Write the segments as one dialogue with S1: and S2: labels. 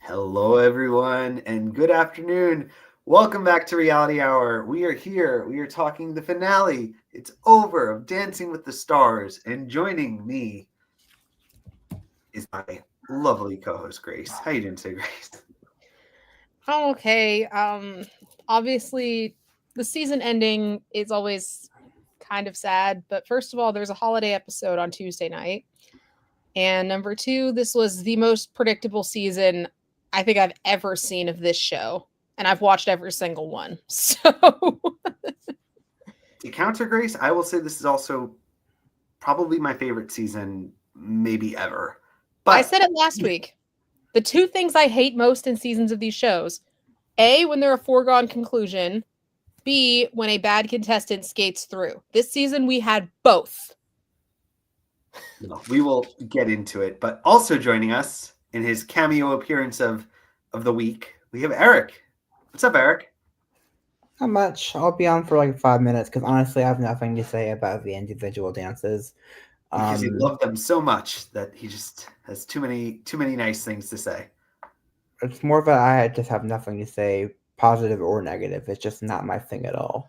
S1: Hello, everyone, and good afternoon. Welcome back to Reality Hour. We are here. We are talking the finale. It's over of Dancing with the Stars, and joining me is my lovely co-host Grace. How you doing today, Grace?
S2: I'm okay. Obviously, the season ending is always kind of sad, but first of all, there's a holiday episode on Tuesday night. And number two, this was the most predictable season I think I've ever seen of this show. And I've watched every single one. So
S1: To counter Grace, I will say this is also probably my favorite season, maybe ever.
S2: I
S1: But
S2: said it last week. The two things I hate most in seasons of these shows: A, when they're a foregone conclusion, B, when a bad contestant skates through. This season, we had both.
S1: we will get into it. But also joining us in his cameo appearance of the week, we have Eric. What's up, Eric?
S3: Not much. I'll be on for like 5 minutes because honestly, I have nothing to say about the individual dances.
S1: Because he loved them so much that he just has too many nice things to say.
S3: It's more of I just have nothing to say, positive or negative. It's just not my thing at all.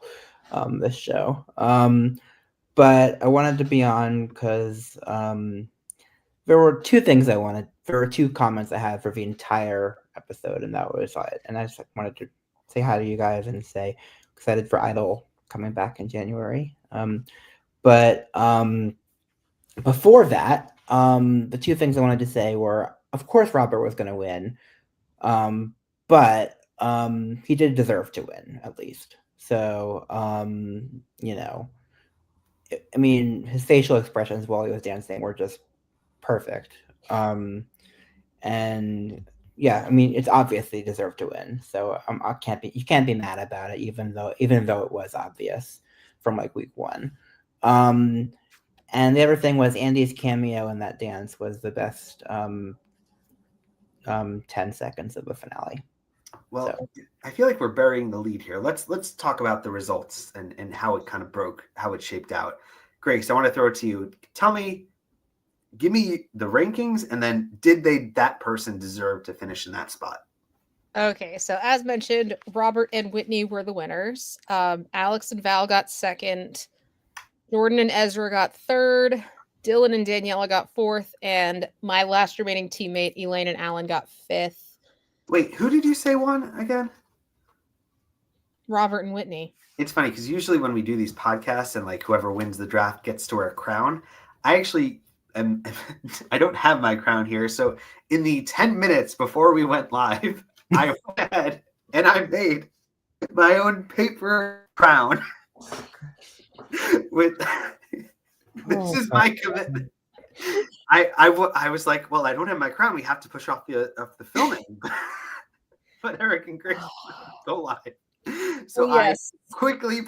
S3: This show. But I wanted to be on because there were two things I wanted. There were two comments I had for the entire episode, and that was it. And I just wanted to say hi to you guys and say excited for Idol coming back in January. But before that, the two things I wanted to say were, of course, Robert was going to win, but he did deserve to win at least. So, I mean, his facial expressions while he was dancing were just perfect. And yeah, I mean, it's obviously deserved to win. So you can't be mad about it, even though it was obvious from like week one. And the other thing was Andy's cameo in that dance was the best 10 seconds of the finale.
S1: Well, so. I feel like we're burying the lead here. Let's talk about the results and how it kind of broke, how it shaped out. Grace, I want to throw it to you. Give me the rankings, and then did that person deserve to finish in that spot?
S2: Okay, so as mentioned, Robert and Whitney were the winners. Alex and Val got second. Jordan and Ezra got third. Dylan and Daniela got fourth. And my last remaining teammate, Elaine and Alan, got fifth.
S1: Wait, who did you say won again?
S2: Robert and Whitney.
S1: It's funny because usually when we do these podcasts and like whoever wins the draft gets to wear a crown, I actually I don't have my crown here. So in the 10 minutes before we went live, I went ahead and I made my own paper crown. With this is my commitment. I was like, well, I don't have my crown. We have to push off the filming. But Eric and Grace go live. So yes. I quickly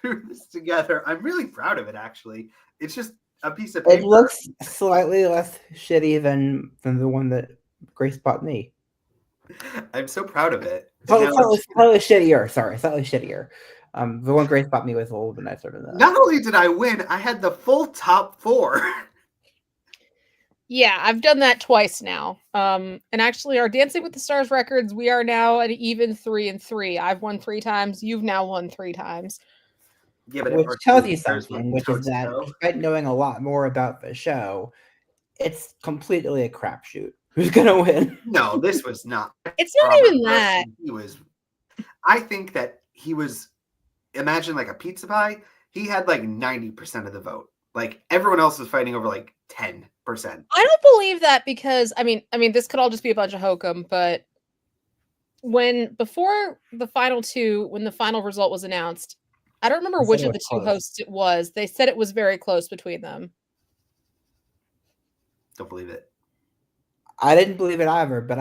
S1: threw this together. I'm really proud of it, actually. It's just a piece of paper.
S3: It looks slightly less shitty than the one that Grace bought me.
S1: I'm so proud of it.
S3: Slightly shittier. Sorry, slightly shittier. The one Grace bought me was a little bit nicer than that.
S1: Not only did I win, I had the full top four.
S2: Yeah, I've done that twice now. And actually, our Dancing with the Stars records, we are now at an even 3-3. I've won 3 times. You've now won 3 times.
S1: Yeah, but
S3: which tells you something, which is that despite knowing a lot more about the show, it's completely a crapshoot. Who's gonna win?
S1: No, this was not.
S2: It's not even that.
S1: He was. I think that he was. Imagine like a pizza pie. He had like 90% of the vote. Like everyone else was fighting over like 10%.
S2: I don't believe that because I mean, this could all just be a bunch of hokum. But before the final two, when the final result was announced, I don't remember which of the two hosts it was. They said it was very close between them.
S1: Don't believe it.
S3: I didn't believe it either, but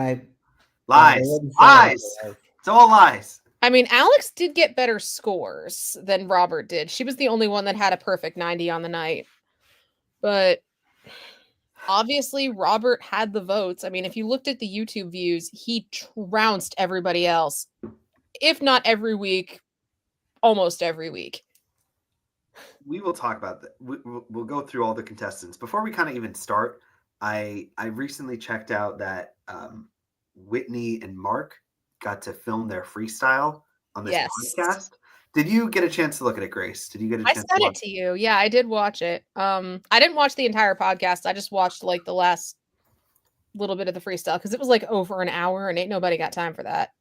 S1: lies. It's all lies.
S2: I mean, Alex did get better scores than Robert did. She was the only one that had a perfect 90 on the night. But obviously, Robert had the votes. I mean, if you looked at the YouTube views, he trounced everybody else. If not every week, almost every week.
S1: We will talk about that. We'll go through all the contestants. Before we kind of even start, I recently checked out that Whitney and Mark got to film their freestyle on this
S2: Yes.
S1: podcast. Did you get a chance to look at it, Grace? Did you get a
S2: I
S1: chance
S2: sent
S1: to
S2: it
S1: watch
S2: to you. Yeah, I did watch it. I didn't watch the entire podcast. I just watched like the last little bit of the freestyle because it was like over an hour and ain't nobody got time for that.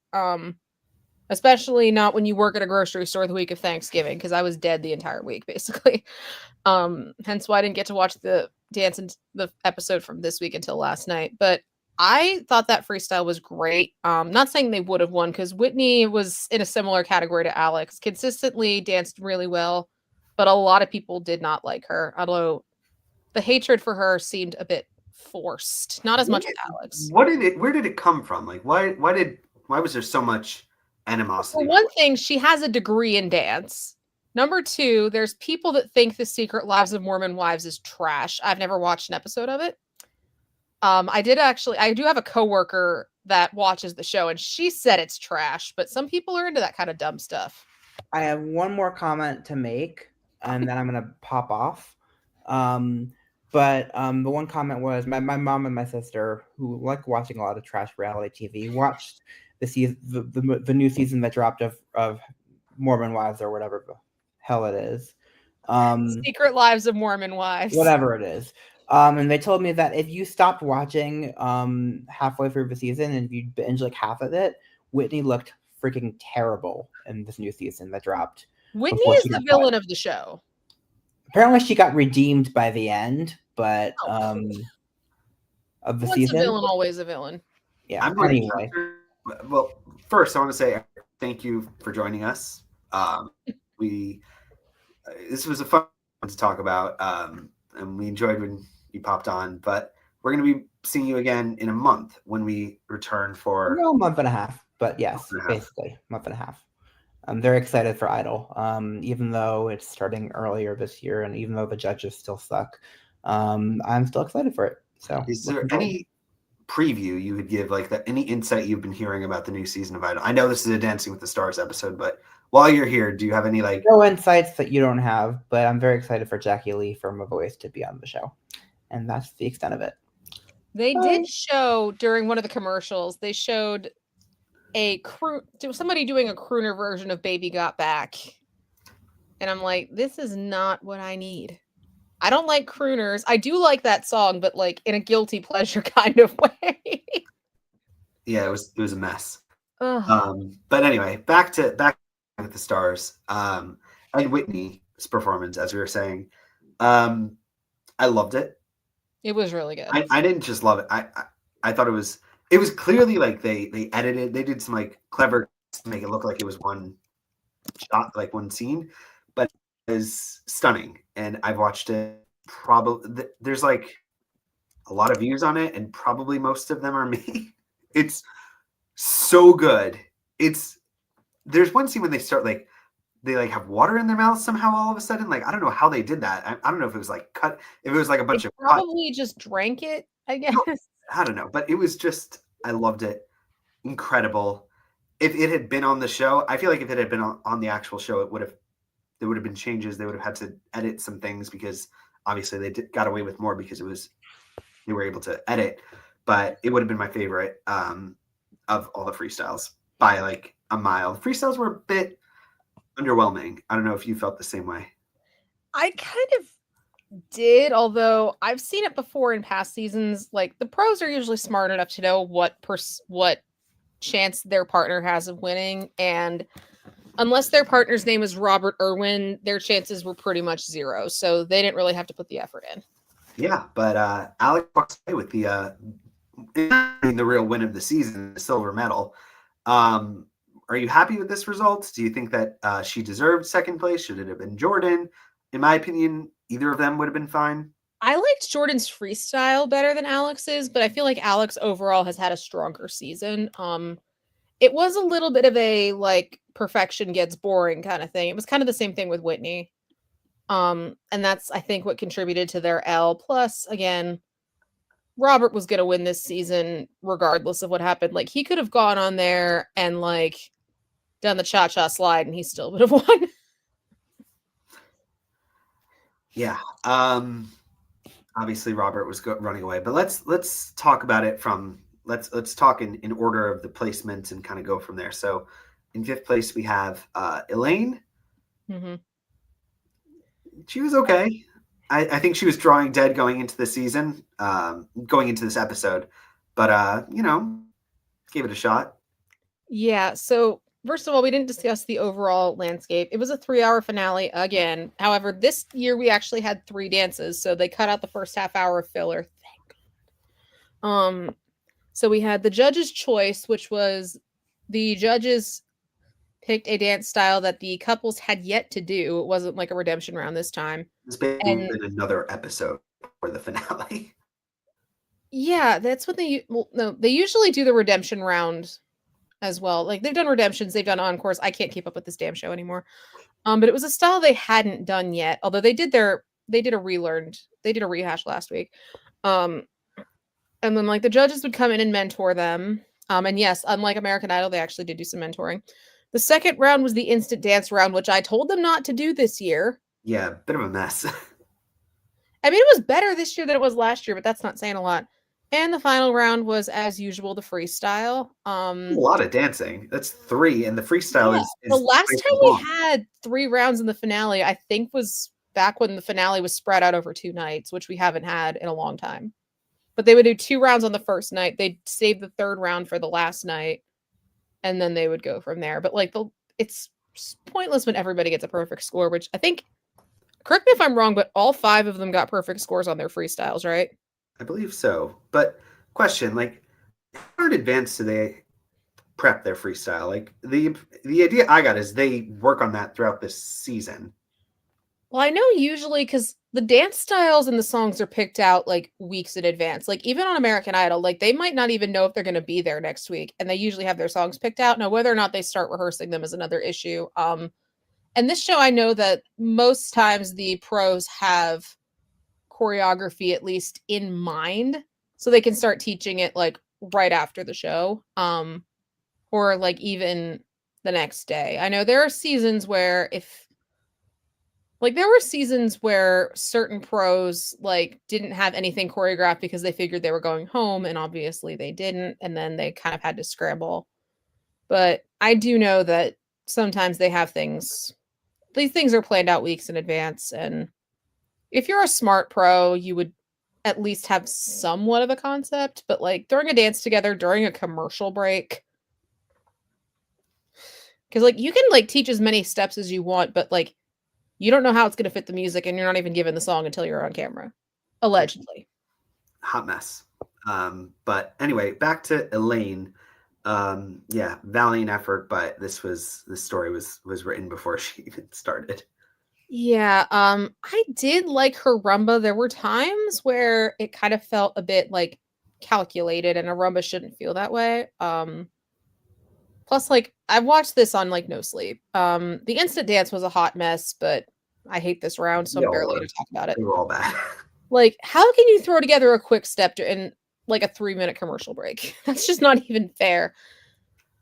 S2: Especially not when you work at a grocery store the week of Thanksgiving, because I was dead the entire week basically. Hence why I didn't get to watch the dance and the episode from this week until last night. But I thought that freestyle was great. Not saying they would have won because Whitney was in a similar category to Alex, consistently danced really well, but a lot of people did not like her. Although the hatred for her seemed a bit forced, not as much with Alex.
S1: Where did it come from? Like, why was there so much animosity?
S2: For one thing, she has a degree in dance. Number two, there's people that think The Secret Lives of Mormon Wives is trash. I've never watched an episode of it. I do have a coworker that watches the show and she said it's trash, but some people are into that kind of dumb stuff.
S3: I have one more comment to make, and then I'm gonna pop off. But the one comment was my mom and my sister, who like watching a lot of trash reality TV, watched the new season that dropped of Mormon Wives or whatever the hell it is.
S2: Secret Lives of Mormon Wives.
S3: Whatever it is. And they told me that if you stopped watching halfway through the season and if you binge like half of it, Whitney looked freaking terrible in this new season that dropped.
S2: Whitney is the villain of the show.
S3: Apparently she got redeemed by the end, but of the
S2: Once
S3: season.
S2: A villain, always a villain.
S3: Yeah.
S1: Anyway. Well, first I want to say thank you for joining us. This was a fun one to talk about, and we enjoyed when you popped on. But we're going to be seeing you again in a month when we return for
S3: a month and a half. But yes, basically a month and a half. I'm very excited for Idol, even though it's starting earlier this year, and even though the judges still suck, I'm still excited for it. So,
S1: is there any preview you would give, like any insight you've been hearing about the new season of Idol? I know this is a Dancing with the Stars episode, but while you're here, do you have any
S3: no insights that you don't have? But I'm very excited for Jackie Lee from A Voice to be on the show, and that's the extent of it.
S2: They did show during one of the commercials. They showed somebody doing a crooner version of Baby Got Back, and I'm like, this is not what I need. I don't like crooners. I do like that song, but like in a guilty pleasure kind of way.
S1: Yeah, it was a mess. But anyway, back with the Stars, and Whitney's performance, as we were saying. I loved it.
S2: It was really good.
S1: I didn't just love it. I thought it was clearly like they edited, they did some like clever to make it look like it was one shot, like one scene, but it was stunning. And I've watched it probably, there's like a lot of views on it, and probably most of them are me. It's so good. There's one scene when they start they have water in their mouth somehow all of a sudden. Like, I don't know how they did that. I don't know if it was like cut, if it was like a bunch of
S2: probably just drank it, I guess.
S1: I don't know, but it was just, I loved it. Incredible. If it had been on the show, I feel like if it had been on the actual show, there would have been changes. They would have had to edit some things because obviously they got away with more because they were able to edit, but it would have been my favorite of all the freestyles by like a mile. The freestyles were a bit underwhelming. I don't know if you felt the same way.
S2: I kind of did, although I've seen it before in past seasons. Like, the pros are usually smart enough to know what chance their partner has of winning, and unless their partner's name is Robert Irwin, their chances were pretty much zero, so they didn't really have to put the effort in.
S1: Yeah, but Alex walks away with the real win of the season, the silver medal. Are you happy with this result? Do you think that she deserved second place? Should it have been Jordan? In my opinion, either of them would have been fine.
S2: I liked Jordan's freestyle better than Alex's, but I feel like Alex overall has had a stronger season. It was a little bit of a like perfection gets boring kind of thing. It was kind of the same thing with Whitney. And that's, I think, what contributed to their L. Plus, again, Robert was going to win this season regardless of what happened. Like, he could have gone on there and like done the cha-cha slide and he still would have won.
S1: Yeah. Obviously Robert was running away, but let's talk about it from let's talk in order of the placements and kind of go from there. So in 5th place we have Elaine.
S2: Mm-hmm.
S1: She was okay. I think she was drawing dead going into the season, going into this episode, but gave it a shot.
S2: Yeah, so first of all, we didn't discuss the overall landscape. It was a 3-hour finale again. However, this year we actually had 3 dances, so they cut out the first half hour of filler. Thank God. So we had the judge's choice, which was the judges picked a dance style that the couples had yet to do. It wasn't like a redemption round this time.
S1: It's been another episode for the finale.
S2: Yeah, that's what they usually do the redemption round as well. Like they've done redemptions, they've done encores. I can't keep up with this damn show anymore. But it was a style they hadn't done yet. Although they did a rehash last week. And then like the judges would come in and mentor them. And yes, unlike American Idol, they actually did do some mentoring. The second round was the instant dance round, which I told them not to do this year.
S1: Yeah, bit of a mess.
S2: I mean, it was better this year than it was last year, but that's not saying a lot. And the final round was, as usual, the freestyle.
S1: A lot of dancing. That's 3, and the freestyle is
S2: the last time we had 3 rounds in the finale, I think, was back when the finale was spread out over 2 nights, which we haven't had in a long time. But they would do 2 rounds on the first night. They'd save the 3rd round for the last night, and then they would go from there. But like it's pointless when everybody gets a perfect score, which I think, correct me if I'm wrong, but all 5 of them got perfect scores on their freestyles, right?
S1: I believe so. But question, like, how in advance do they prep their freestyle? Like the idea I got is they work on that throughout the season.
S2: Well, I know usually because the dance styles and the songs are picked out like weeks in advance. Like even on American Idol, like they might not even know if they're going to be there next week, and they usually have their songs picked out. Now, whether or not they start rehearsing them is another issue. And this show, I know that most times the pros have choreography at least in mind, so they can start teaching it like right after the show, or like even the next day. I know there are seasons where there were seasons where certain pros like didn't have anything choreographed because they figured they were going home, and obviously they didn't, and then they kind of had to scramble. But I do know that sometimes they have things. These things are planned out weeks in advance, and if you're a smart pro, you would at least have somewhat of a concept. But like throwing a dance together during a commercial break, because like you can like teach as many steps as you want, but like you don't know how it's going to fit the music, and you're not even given the song until you're on camera, allegedly.
S1: Hot mess. But anyway, back to Elaine. Yeah, valiant effort, but this story was written before she even started.
S2: Yeah, I did like her rumba. There were times where it kind of felt a bit like calculated, and a rumba shouldn't feel that way. Plus, like I've watched this on like no sleep. The instant dance was a hot mess, but I hate this round, so I'm barely going to talk about it.
S1: They were all bad.
S2: Like, how can you throw together a quick step in like a 3-minute commercial break? That's just not even fair.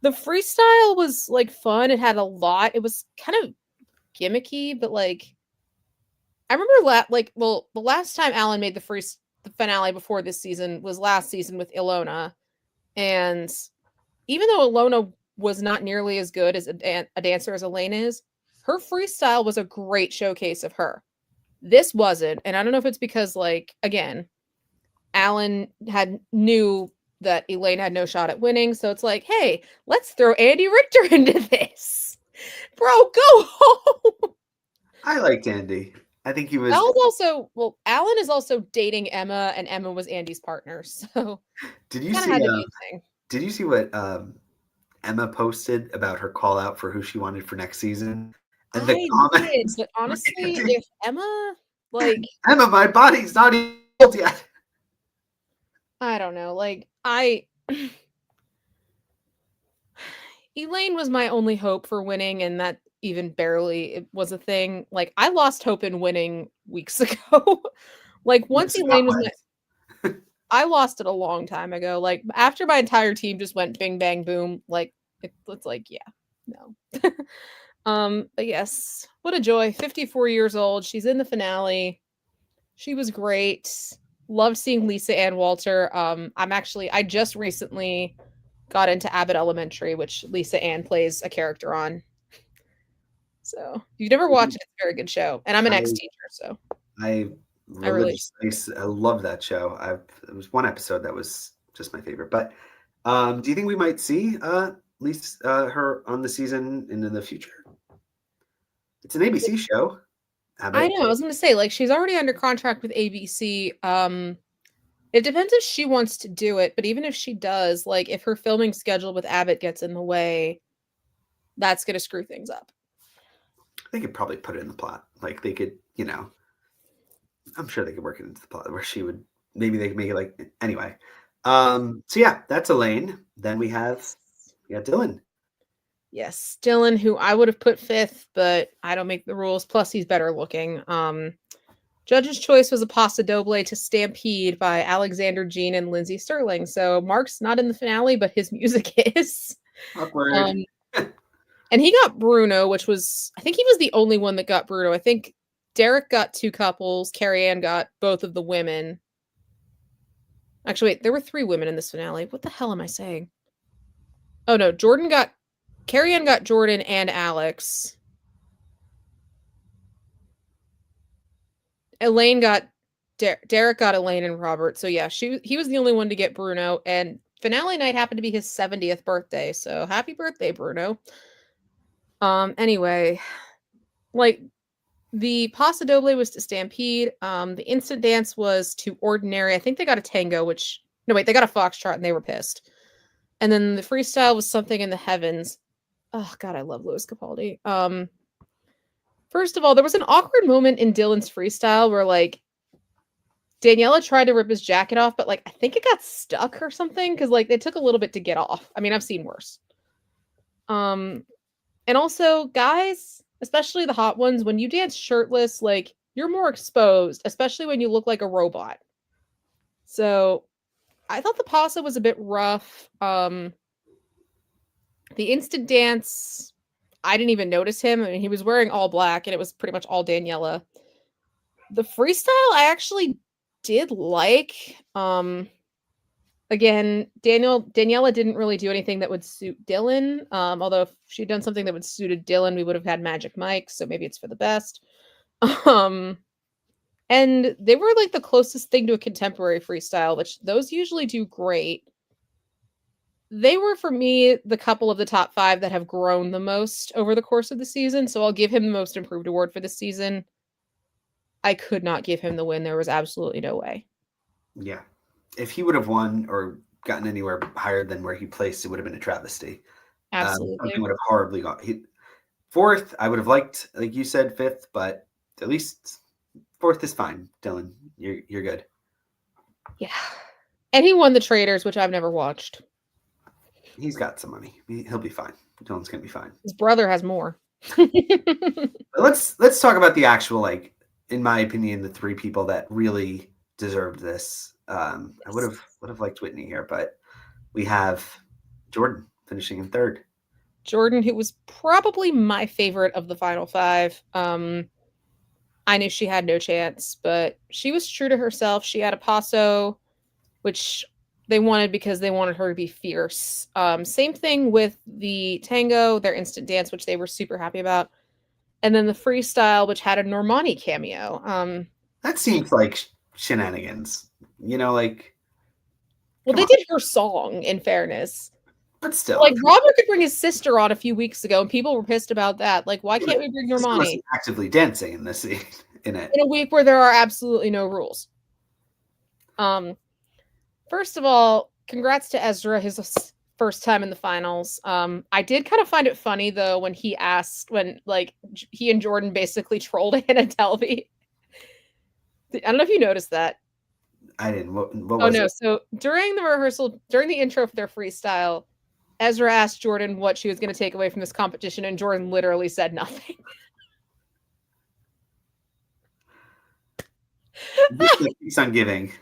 S2: The freestyle was like fun. It had a lot. It was kind of gimmicky, but like I remember the last time Alan made the finale before this season was last season with Ilona, and even though Ilona was not nearly as good as a dancer as Elaine is, her freestyle was a great showcase of her. This wasn't, and I don't know if it's because like again, Alan knew that Elaine had no shot at winning, so it's like, hey, let's throw Andy Richter into this. Bro, go home.
S1: I liked Andy. I think he was.
S2: Alan is also dating Emma, and Emma was Andy's partner. So
S1: did you see what Emma posted about her call out for who she wanted for next season? And the comments.
S2: But honestly, if Emma
S1: Emma, my body's not healed yet.
S2: I don't know. Like Elaine was my only hope for winning, and that even barely it was a thing. Like I lost hope in winning weeks ago. Like once Elaine was I lost it a long time ago. Like after my entire team just went bing bang boom, like it's like, yeah, no. But yes, what a joy. 54 years old. She's in the finale. She was great. Loved seeing Lisa Ann Walter. I just recently got into Abbott Elementary, which Lisa Ann plays a character on. So if you've never watched it, it's a very good show. And I'm an ex-teacher, so
S1: I
S2: really
S1: I love that show. There was one episode that was just my favorite. But do you think we might see Lisa her on the season and in the future? It's an ABC show.
S2: I know. I was going to say, like, she's already under contract with ABC. It depends if she wants to do it, but even if she does, like, if her filming schedule with Abbott gets in the way, that's going to screw things up.
S1: They could probably put it in the plot. Like, they could, I'm sure they could work it into the plot where she would, maybe they could make it like, anyway. So yeah, that's Elaine. Then we got Dylan.
S2: Yes, Dylan, who I would have put 5th, but I don't make the rules. Plus, he's better looking. Judge's choice was a Pasta Doble to Stampede by Alexander Jean and Lindsay Sterling. So Mark's not in the finale, but his music is.
S1: Awkward.
S2: And he got Bruno, which was, I think he was the only one that got Bruno. I think Derek got 2 couples. Carrie Ann got both of the women. Actually, wait, there were 3 women in this finale. What the hell am I saying? Oh no, Carrie Ann got Jordan and Alex. Elaine got Derek got Elaine and Robert. So yeah, he was the only one to get Bruno, and finale night happened to be his 70th birthday. So happy birthday, Bruno. Anyway, like the Pasta Doble was to Stampede. The instant dance was to Ordinary. I think they got a tango, they got a foxtrot and they were pissed. And then the freestyle was Something in the Heavens. Oh God, I love Louis Capaldi. First of all, there was an awkward moment in Dylan's freestyle where like Daniela tried to rip his jacket off, but like I think it got stuck or something because like it took a little bit to get off. I mean, I've seen worse. And also, guys, especially the hot ones, when you dance shirtless, like you're more exposed, especially when you look like a robot. So I thought the pasta was a bit rough. The instant dance, I didn't even notice him. I mean, he was wearing all black and it was pretty much all Daniela. The freestyle I actually did like. Again, Daniela didn't really do anything that would suit Dylan. Although if she'd done something that would suited Dylan, we would have had Magic Mike, so maybe it's for the best. And they were like the closest thing to a contemporary freestyle, which those usually do great. They were, for me, the couple of the top 5 that have grown the most over the course of the season, so I'll give him the Most Improved award for this season. I could not give him the win. There was absolutely no way.
S1: Yeah. If he would have won or gotten anywhere higher than where he placed, it would have been a travesty.
S2: Absolutely.
S1: Something would have horribly gone. 4th, I would have liked, like you said, 5th, but at least 4th is fine. Dylan, you're good.
S2: Yeah. And he won the Traders, which I've never watched.
S1: He's got some money. He'll be fine. Dylan's gonna be fine.
S2: His brother has more.
S1: Let's talk about the actual, like, in my opinion, the 3 people that really deserved this. I would have liked Whitney here, but we have Jordan finishing in 3rd.
S2: Jordan, who was probably my favorite of the final 5. I knew she had no chance, but she was true to herself. She had a paso, which they wanted because they wanted her to be fierce. Same thing with the tango, their instant dance, which they were super happy about. And then the freestyle, which had a Normani cameo.
S1: That seems like shenanigans. Like...
S2: Well, they did her song, in fairness.
S1: But still.
S2: Like, Robert could bring his sister on a few weeks ago, and people were pissed about that. Like, why can't we bring Normani?
S1: Wasn't actively dancing in this scene, in it.
S2: In a week where there are absolutely no rules. First of all, congrats to Ezra, his first time in the finals. I did kind of find it funny, though, when he and Jordan basically trolled Hannah Delvey. I don't know if you noticed that.
S1: I didn't. What was it?
S2: So during the rehearsal, during the intro for their freestyle, Ezra asked Jordan what she was going to take away from this competition, and Jordan literally said nothing.
S1: Keeps on giving.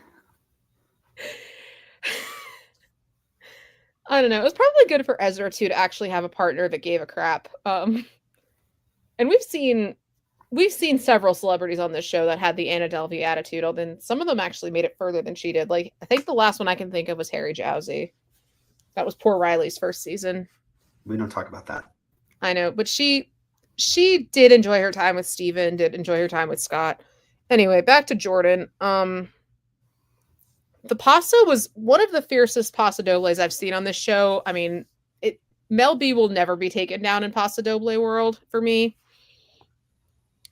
S2: I don't know. It was probably good for Ezra too to actually have a partner that gave a crap. And we've seen we've seen several celebrities on this show that had the Anna Delvey attitude, although some of them actually made it further than she did. Like, I think the last one I can think of was Harry Jowsey. That was poor Riley's first season.
S1: We don't talk about that.
S2: I know, but she did enjoy her time with Steven, did enjoy her time with Scott. Anyway, back to Jordan. The pasta was one of the fiercest pasta dobles I've seen on this show. I mean, Mel B will never be taken down in pasta doble world for me.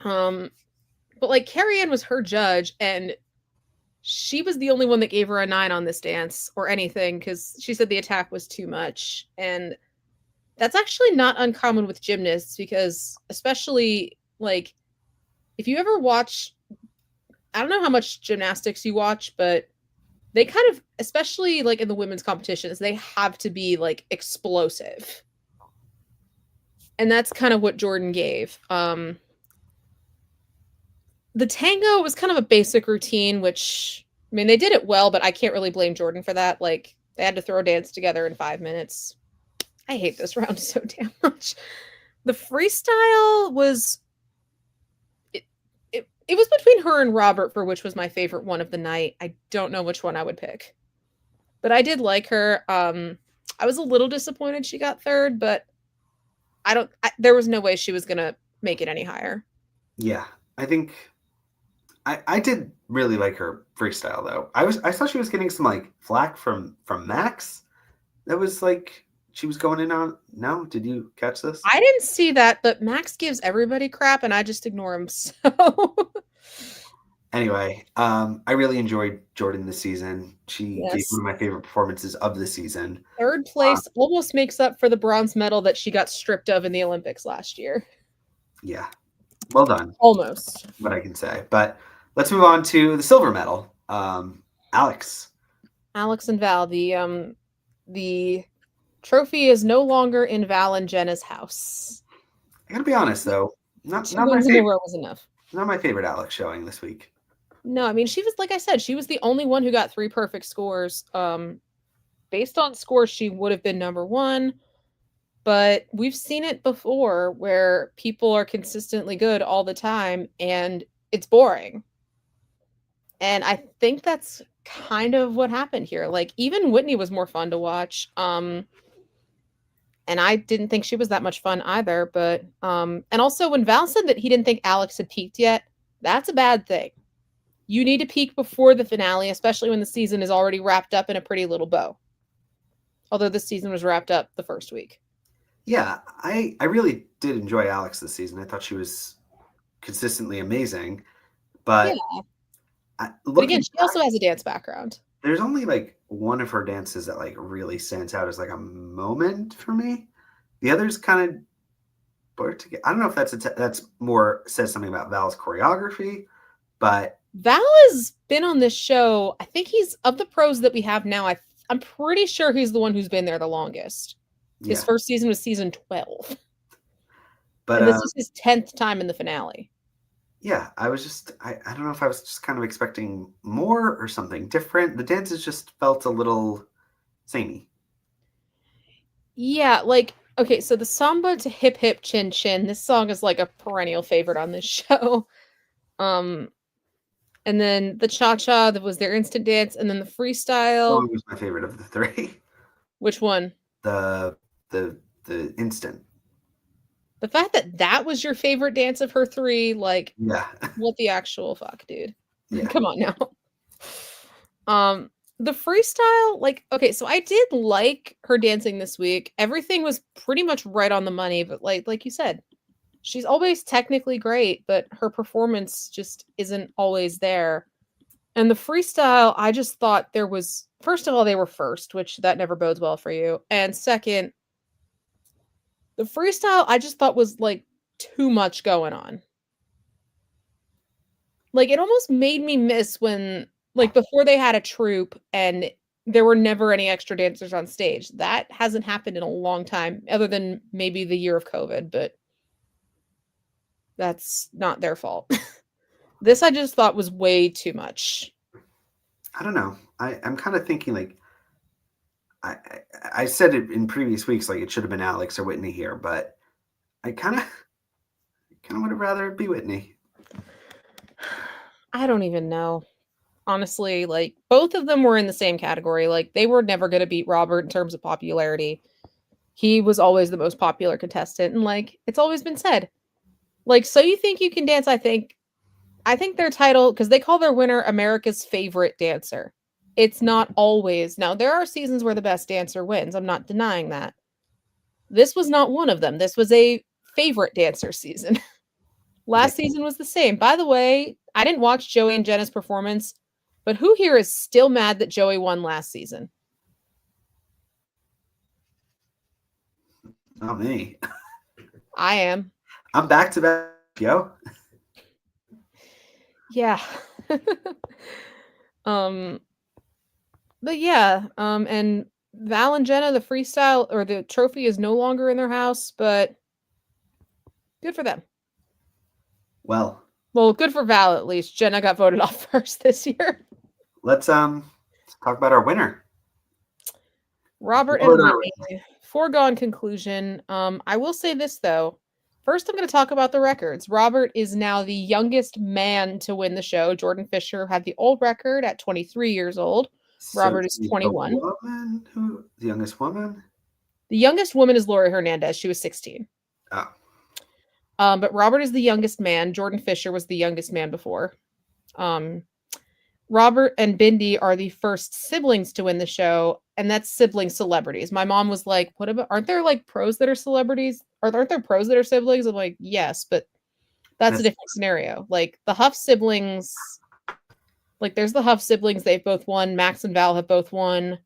S2: But like Carrie Ann was her judge, and she was the only one that gave her a 9 on this dance or anything because she said the attack was too much. And that's actually not uncommon with gymnasts because, especially like, if you ever watch, I don't know how much gymnastics you watch, but they kind of, especially like in the women's competitions, they have to be like explosive. And that's kind of what Jordan gave. The tango was kind of a basic routine, which, I mean, they did it well, but I can't really blame Jordan for that. Like, they had to throw a dance together in 5 minutes. I hate this round so damn much. The freestyle was, it was between her and Robert for which was my favorite one of the night. I don't know which one I would pick, but I did like her. I was a little disappointed she got third, but there was no way she was going to make it any higher.
S1: Yeah, I think I did really like her freestyle though. I thought she was getting some like flack from Max. That was like she was going in on. No, did you catch this?
S2: I didn't see that, but Max gives everybody crap and I just ignore him. So
S1: anyway, I really enjoyed Jordan this season. She gave one of my favorite performances of the season.
S2: Third place almost makes up for the bronze medal that she got stripped of in the Olympics last year.
S1: Yeah. Well done.
S2: Almost.
S1: What I can say. But let's move on to the silver medal. Alex
S2: and Val. The trophy is no longer in Val and Jenna's house.
S1: I gotta be honest though. Not my
S2: wins in a row was enough.
S1: Not my favorite Alex showing this week.
S2: No, I mean, she was, like I said, she was the only one who got 3 perfect scores. Based on scores, she would have been number 1. But we've seen it before where people are consistently good all the time and it's boring. And I think that's kind of what happened here. Like, even Whitney was more fun to watch. And I didn't think she was that much fun either. But and also when Val said that he didn't think Alex had peaked yet, that's a bad thing. You need to peak before the finale, especially when the season is already wrapped up in a pretty little bow. Although this season was wrapped up the first week.
S1: Yeah, I really did enjoy Alex this season. I thought she was consistently amazing. But,
S2: yeah. But again, she also has a dance background.
S1: There's only like one of her dances that like really stands out as like a moment for me. The others kind of blur together. I don't know if that's more says something about Val's choreography, but
S2: Val has been on this show. I think he's of the pros that we have now. I'm pretty sure he's the one who's been there the longest. His first season was season 12. But this is his 10th time in the finale.
S1: Yeah, I was just, I don't know if I was just kind of expecting more or something different. The dances just felt a little samey.
S2: Yeah, like, okay, so the Samba to Hip Hip Chin Chin, this song is like a perennial favorite on this show. And then the Cha-Cha, that was their instant dance, and then the freestyle.
S1: That was my favorite of the 3.
S2: Which one?
S1: The instant.
S2: The fact that was your favorite dance of her 3, like,
S1: yeah,
S2: what the actual fuck, dude?
S1: Yeah.
S2: Come on now. The freestyle, like, okay, so I did like her dancing this week. Everything was pretty much right on the money, but like you said, she's always technically great, but her performance just isn't always there. And the freestyle, I just thought there was, first of all, they were first, which that never bodes well for you. And second, the freestyle, I just thought was like too much going on. Like, it almost made me miss when, like, before they had a troupe and there were never any extra dancers on stage. That hasn't happened in a long time, other than maybe the year of COVID, but that's not their fault. This I just thought was way too much.
S1: I don't know. I'm kind of thinking like, I said it in previous weeks, like it should have been Alex or Whitney here, but I kind kind of would have rather it be Whitney.
S2: I don't even know. Honestly, like both of them were in the same category. Like they were never going to beat Robert in terms of popularity. He was always the most popular contestant, and like it's always been said. Like, So You Think You Can Dance, I think their title, because they call their winner America's favorite dancer. It's not always. Now, there are seasons where the best dancer wins. I'm not denying that. This was not one of them. This was a favorite dancer season. Last season was the same. By the way, I didn't watch Joey and Jenna's performance, but who here is still mad that Joey won last season?
S1: Not me.
S2: I am.
S1: I'm back to back, yo.
S2: Yeah. But yeah, and Val and Jenna, the freestyle or the trophy is no longer in their house, but good for them.
S1: Well,
S2: good for Val at least. Jenna got voted off first this year.
S1: let's talk about our winner.
S2: Robert and Whitney. Foregone conclusion. I will say this though. First, I'm going to talk about the records. Robert is now the youngest man to win the show. Jordan Fisher had the old record at 23 years old. Robert is 21.
S1: The youngest woman?
S2: The youngest woman is Lori Hernandez. She was 16.
S1: Oh.
S2: But Robert is the youngest man. Jordan Fisher was the youngest man before. Robert and Bindi are the first siblings to win the show, and that's sibling celebrities. My mom was like, "What about? Aren't there like pros that are celebrities? Or aren't there pros that are siblings?" I'm like, "Yes, but that's a different scenario. Like the Huff siblings, like there's the Huff siblings. They've both won. Max and Val have both won.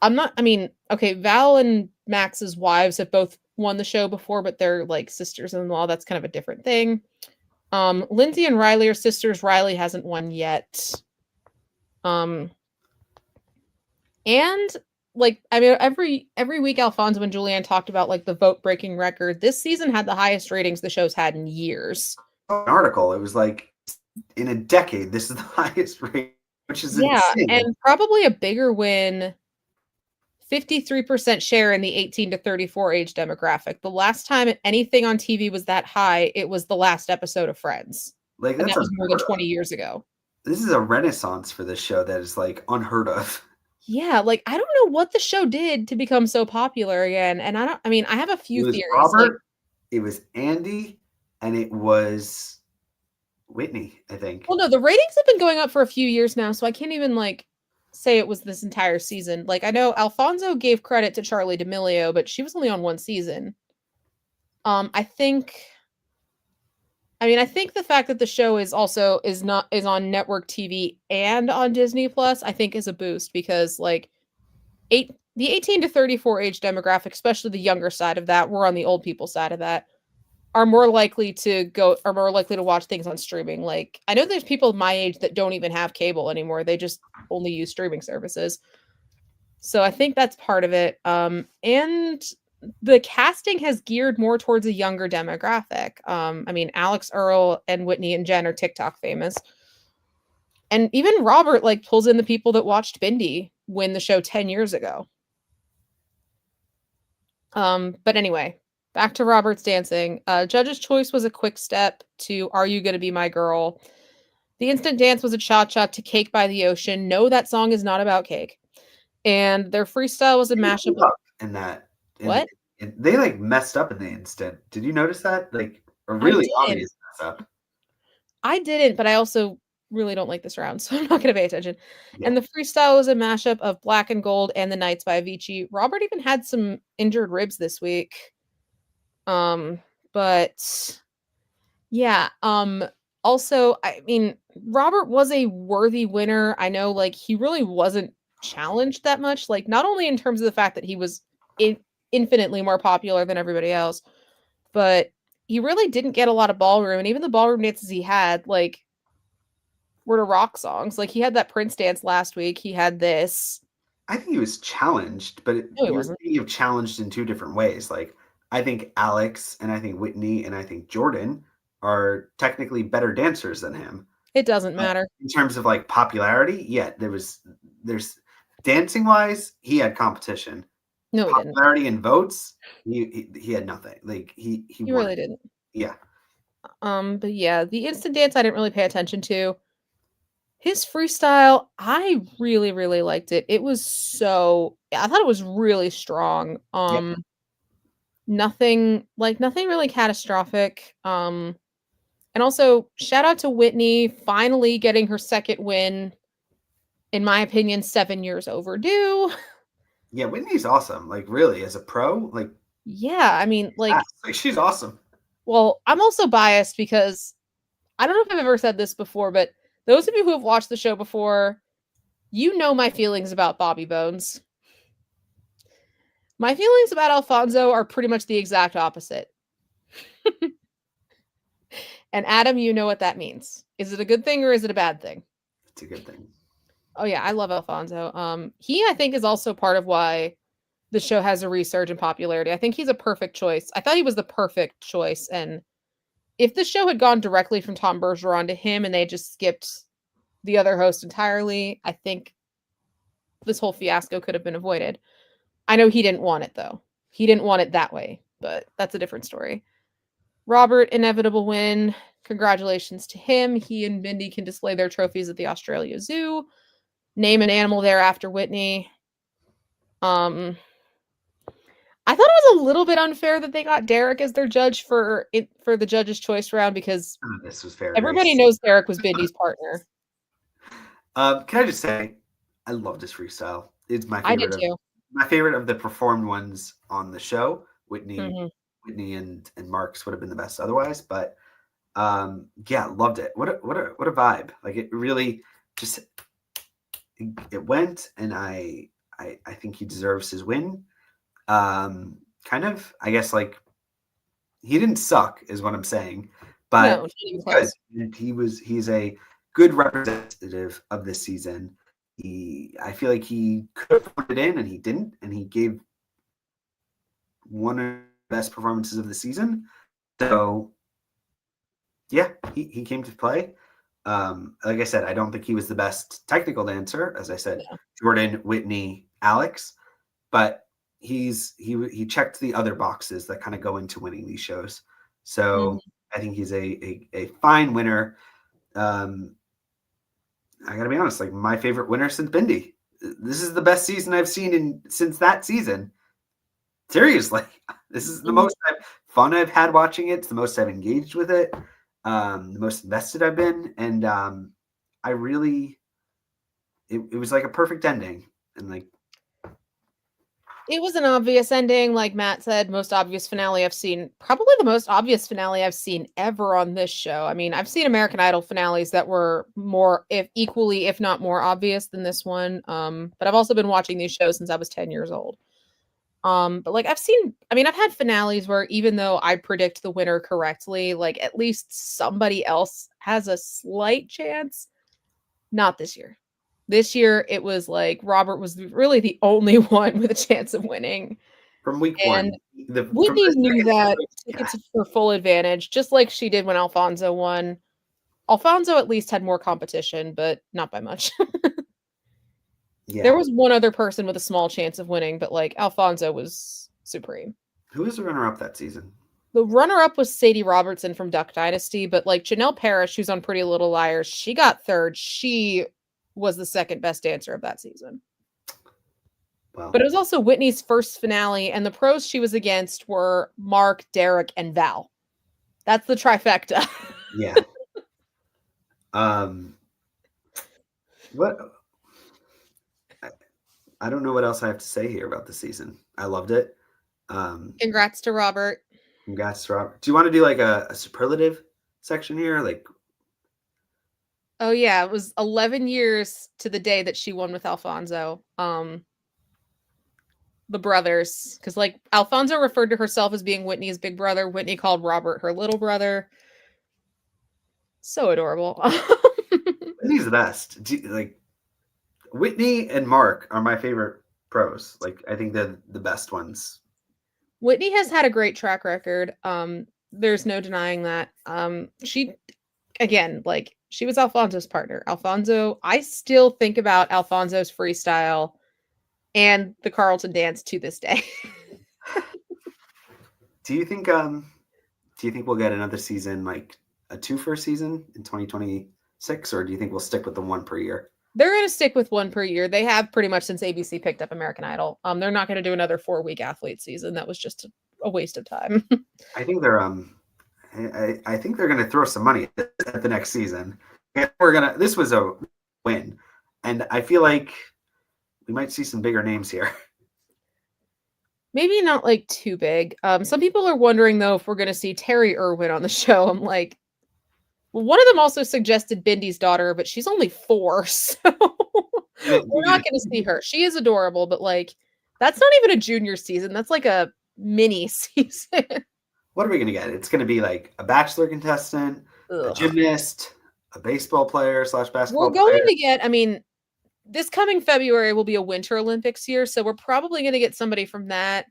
S2: Okay, Val and Max's wives have both won the show before, but they're like sisters-in-law. That's kind of a different thing. Lindsay and Riley are sisters. Riley hasn't won yet. And like, I mean, every week Alfonso and Julianne talked about like the vote breaking record. This season had the highest ratings the show's had in years.
S1: An article. It was like in a decade, this is the highest rate, which is insane.
S2: And probably a bigger win. 53% share in the 18 to 34 age demographic. The last time anything on TV was that high, it was the last episode of Friends.
S1: Like
S2: that was more than 20 years ago.
S1: This is a renaissance for this show that is like unheard of.
S2: Yeah, like I don't know what the show did to become so popular again. And I have a few theories.
S1: Robert, it was Andy, and it was Whitney, I think.
S2: Well, no, the ratings have been going up for a few years now, so I can't even like say it was this entire season. Like I know Alfonso gave credit to Charlie D'Amelio, but she was only on one season. I think the fact that the show is on network TV and on Disney Plus, I think is a boost because like the 18 to 34 age demographic, especially the younger side of that, we're on the old people side of that, are more likely to watch things on streaming. Like I know there's people my age that don't even have cable anymore. They just only use streaming services. So I think that's part of it. And the casting has geared more towards a younger demographic. Alex Earl and Whitney and Jen are TikTok famous. And even Robert like pulls in the people that watched Bindi win the show 10 years ago. But anyway, back to Robert's dancing. Judge's choice was a quick step to Are You Gonna Be My Girl? The instant dance was a cha-cha to Cake by the Ocean. No, that song is not about cake. And their freestyle was a mashup
S1: in that.
S2: What?
S1: They like messed up in the instant. Did you notice that? Like a really obvious mess up.
S2: I didn't, but I also really don't like this round, so I'm not going to pay attention. Yeah. And the freestyle was a mashup of Black and Gold and The Nights by Avicii. Robert even had some injured ribs this week. But yeah, also, I mean, Robert was a worthy winner. I know, like, he really wasn't challenged that much, like, not only in terms of the fact that he was infinitely more popular than everybody else, but he really didn't get a lot of ballroom, and even the ballroom dances he had, like, were to rock songs. Like, he had that Prince dance last week. He had this.
S1: I think he was challenged, but he wasn't. He was challenged in two different ways. Like, I think Alex and I think Whitney and I think Jordan are technically better dancers than him.
S2: It doesn't matter.
S1: In terms of like popularity, yeah, there's dancing wise, he had competition.
S2: No,
S1: popularity and votes, he had nothing. Like he
S2: really didn't.
S1: Yeah.
S2: But yeah, the instant dance I didn't really pay attention to. His freestyle, I really, really liked it. I thought it was really strong.
S1: Yeah.
S2: Nothing really catastrophic. And also shout out to Whitney finally getting her second win. In my opinion, 7 years overdue.
S1: Yeah, Whitney's awesome. Like, really, as a pro, like,
S2: Yeah, I mean, like,
S1: she's awesome.
S2: well, I'm also biased because I don't know if I've ever said this before, but those of you who have watched the show before, you know my feelings about Bobby Bones. My feelings about Alfonso are pretty much the exact opposite. And Adam, you know what that means. Is it a good thing or is it a bad thing?
S1: It's a good thing.
S2: Oh yeah, I love Alfonso. He I think is also part of why the show has a resurgence in popularity. I think he's a perfect choice. I thought he was the perfect choice, and if the show had gone directly from Tom Bergeron to him and they just skipped the other host entirely, I think this whole fiasco could have been avoided. I know he didn't want it though. He didn't want it that way, but that's a different story. Robert, inevitable win. Congratulations to him. He and Mindy can display their trophies at the Australia Zoo. Name an animal there after Whitney. I thought it was a little bit unfair that they got Derek as their judge for the judge's choice round because
S1: This was fair.
S2: everybody knows Derek was Mindy's partner.
S1: Can I just say, I loved his freestyle. It's my
S2: I did
S1: favorite.
S2: too.
S1: My favorite of the performed ones on the show. Whitney,
S2: Mhm.
S1: Whitney, and Mark's would have been the best otherwise. But yeah, loved it. What a vibe! Like, it really just it went, and I think he deserves his win. Kind of, I guess, like, he didn't suck, is what I'm saying, but
S2: No, not even close.
S1: and he's a good representative of this season. I feel like he could have put it in, and he didn't, and he gave one of the best performances of the season. So yeah, he came to play. Like I said, I don't think he was the best technical dancer. As I said,
S2: Yeah.
S1: Jordan, Whitney, Alex, but he checked the other boxes that kind of go into winning these shows. So I think he's a fine winner. I gotta be honest, like, my favorite winner since Bindi. This is the best season I've seen since that season. Seriously, this is the most fun I've had watching it. It's the most I've engaged with it. The most invested I've been, and I really, it was like a perfect ending, and like,
S2: it was an obvious ending, like Matt said, most obvious finale I've seen. Probably the most obvious finale I've seen ever on this show. I mean, I've seen American Idol finales that were more, if equally, if not more obvious than this one. But I've also been watching these shows since I was 10 years old. But like I've had finales where even though I predict the winner correctly, like at least somebody else has a slight chance. Not this year. This year, it was like Robert was really the only one with a chance of winning.
S1: from week
S2: And
S1: one,
S2: Whitney knew that, took it for full advantage, just like she did when Alfonso won. Alfonso at least had more competition, but not by much.
S1: yeah.
S2: There was one other person with a small chance of winning, but like Alfonso was supreme.
S1: Who was the runner-up that season?
S2: The runner-up was Sadie Robertson from Duck Dynasty, but like Janelle Parrish, who's on Pretty Little Liars, she got third. She was the second best dancer of that season.
S1: Wow.
S2: But it was also Whitney's first finale, and the pros she was against were Mark, Derek, and Val. That's the trifecta.
S1: Yeah. What? I don't know what else I have to say here about the season. I loved it.
S2: Congrats to Robert.
S1: Congrats to Robert. Do you want to do like a superlative section here? Like,
S2: oh yeah, it was 11 years to the day that she won with Alfonso. The brothers, because like Alfonso referred to herself as being Whitney's big brother. Whitney called Robert her little brother. So adorable.
S1: Whitney's the best. Like, Whitney and Mark are my favorite pros. Like, I think they're the best ones.
S2: Whitney has had a great track record. There's no denying that. She, again, like, she was Alfonso's partner. Alfonso, I still think about Alfonso's freestyle and the Carlton dance to this day.
S1: Do you think do you think we'll get another season, like a 2 season in 2026, or do you think we'll stick with the 1 per year?
S2: They're going to stick with 1 per year. They have pretty much since ABC picked up American Idol. They're not going to do another 4-week athlete season. That was just a waste of time.
S1: I think they're I think they're going to throw some money at the next season. And this was a win, and I feel like we might see some bigger names here.
S2: Maybe not like too big. Some people are wondering though if we're going to see Terry Irwin on the show. I'm like, well, one of them also suggested Bindy's daughter, but she's only 4, so we're not going to see her. She is adorable, but like, that's not even a junior season. That's like a mini season.
S1: What are we going to get? It's going to be like a Bachelor contestant, a gymnast, a baseball player / basketball
S2: We're going
S1: player.
S2: to get, I mean, this coming February will be a Winter Olympics year, so we're probably going to get somebody from that.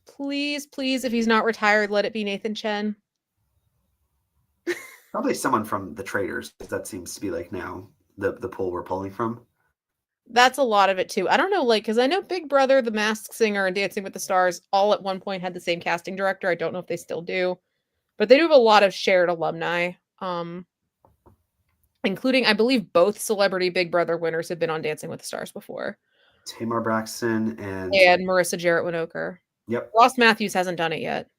S2: Please, please, if he's not retired, let it be Nathan Chen.
S1: Probably someone from the Traders, because that seems to be like now the pool we're pulling from.
S2: That's a lot of it too. I don't know, like, because I know Big Brother, The Masked Singer, and Dancing with the Stars all at one point had the same casting director. I don't know if they still do, but they do have a lot of shared alumni, including, I believe, both Celebrity Big Brother winners have been on Dancing with the Stars before.
S1: Tamar Braxton and
S2: Marissa Jarrett Winokur.
S1: Yep.
S2: Ross Matthews hasn't done it yet.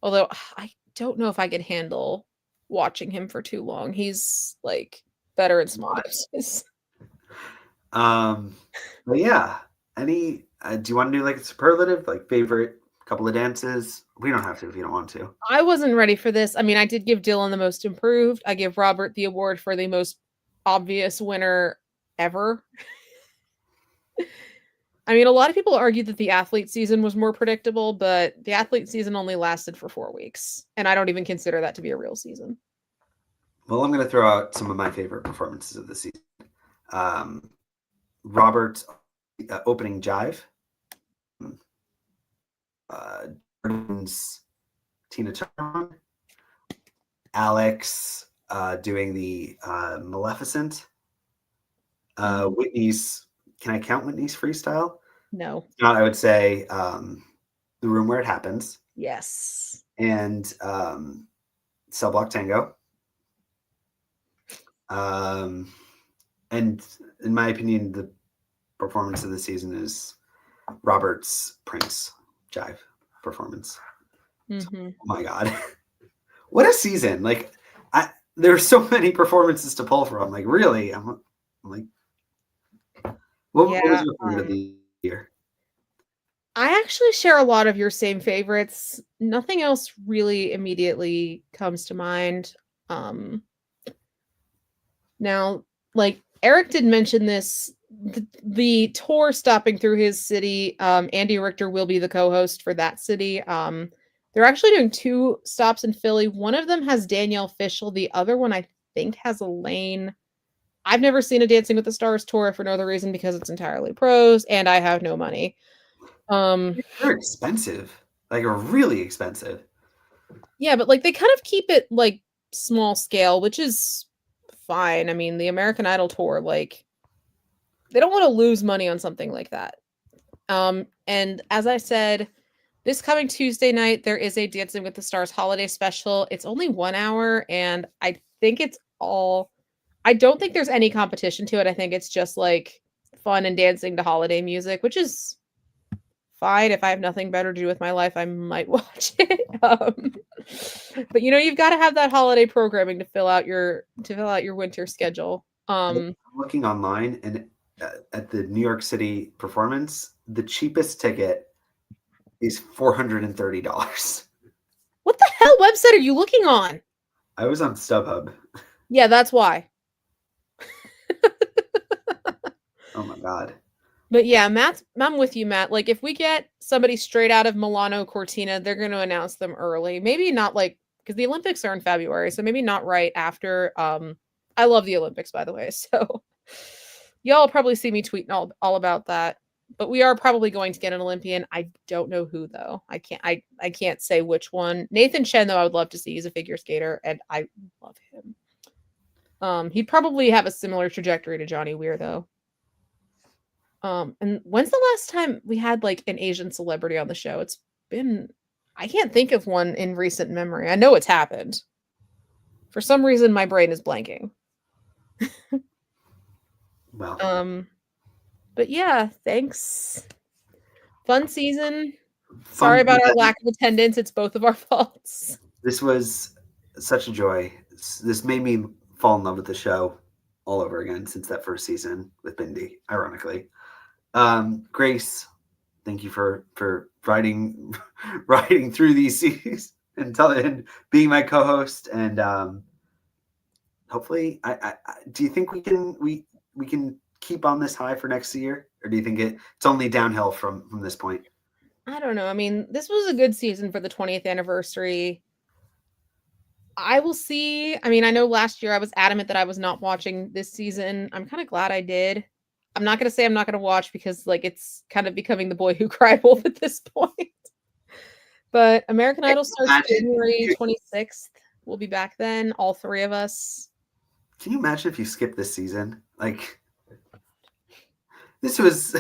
S2: Although I don't know if I could handle watching him for too long. He's like better in small doses.
S1: But yeah, any do you want to do like a superlative, like favorite couple of dances? We don't have to if you don't want to.
S2: I wasn't ready for this. I mean, I did give Dylan the most improved. I give Robert the award for the most obvious winner ever. I mean, a lot of people argue that the athlete season was more predictable, but the athlete season only lasted for 4 weeks. And I don't even consider that to be a real season.
S1: Well, I'm going to throw out some of my favorite performances of the season. Robert's opening jive. Jordan's Tina Turner. Alex doing the Maleficent. Whitney's, can I count Whitney's freestyle?
S2: No.
S1: Not, I would say The Room Where It Happens.
S2: Yes.
S1: And Cell Block Tango. And in my opinion, the performance of the season is Robert's Prince jive performance.
S2: Mm-hmm.
S1: Oh my God. What a season. Like there are so many performances to pull from. Like really, I'm like, what was your favorite of the year?
S2: I actually share a lot of your same favorites. Nothing else really immediately comes to mind. Now, like Eric did mention this, the tour stopping through his city. Andy Richter will be the co-host for that city. They're actually doing 2 stops in Philly. One of them has Danielle Fishel. The other one, I think, has Elaine. I've never seen a Dancing with the Stars tour for no other reason because it's entirely pros and I have no money.
S1: They're expensive, like really expensive.
S2: Yeah, but like they kind of keep it like small scale, which is fine. I mean, the American Idol tour, like they don't want to lose money on something like that. And as I said, this coming Tuesday night, there is a Dancing with the Stars holiday special. It's only 1 hour, and I think I don't think there's any competition to it. I think it's just like fun and dancing to holiday music, which is fine. If I have nothing better to do with my life, I might watch it. But you've got to have that holiday programming to fill out your winter schedule.
S1: I'm looking online, and at the New York City performance, the cheapest ticket is $430.
S2: What the hell website are you looking on?
S1: I was on StubHub.
S2: Yeah, that's why.
S1: Oh my God.
S2: But yeah, I'm with you, Matt. Like if we get somebody straight out of Milano Cortina, they're going to announce them early. Maybe not like, because the Olympics are in February, so maybe not right after. I love the Olympics, by the way. So y'all probably see me tweeting all about that. But we are probably going to get an Olympian. I don't know who though. I can't say which one. Nathan Chen, though, I would love to see. He's a figure skater, and I love him. He'd probably have a similar trajectory to Johnny Weir, though. And when's the last time we had like an Asian celebrity on the show? It's been I can't think of one in recent memory. I know it's happened. For some reason, my brain is blanking.
S1: Well,
S2: But yeah, thanks. Fun season.
S1: fun-
S2: Sorry about our
S1: yeah,
S2: lack of attendance. It's both of our faults.
S1: This was such a joy. This made me fall in love with the show all over again since that first season with Bindi, ironically. Grace, thank you for writing writing through these seasons and being my co-host. And hopefully, I do you think we can keep on this high for next year, or do you think it's only downhill from this point?
S2: I don't know. I mean, this was a good season for the 20th anniversary. I will see. I mean, I know last year I was adamant that I was not watching this season. I'm kind of glad I did. I'm not going to say I'm not going to watch because, like, it's kind of becoming the boy who cried wolf at this point. But American Idol starts January 26th. We'll be back then, all three of us.
S1: Can you imagine if you skip this season? Like, this was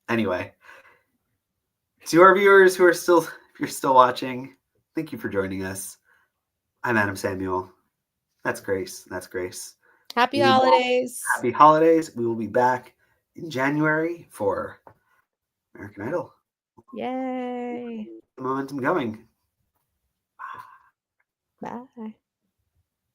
S1: anyway. To our viewers who are still, if you're still watching, thank you for joining us. I'm Adam Samuel. That's Grace. That's Grace.
S2: Happy holidays.
S1: Happy holidays. We will be back in January for American Idol.
S2: Yay.
S1: Momentum going.
S2: Bye.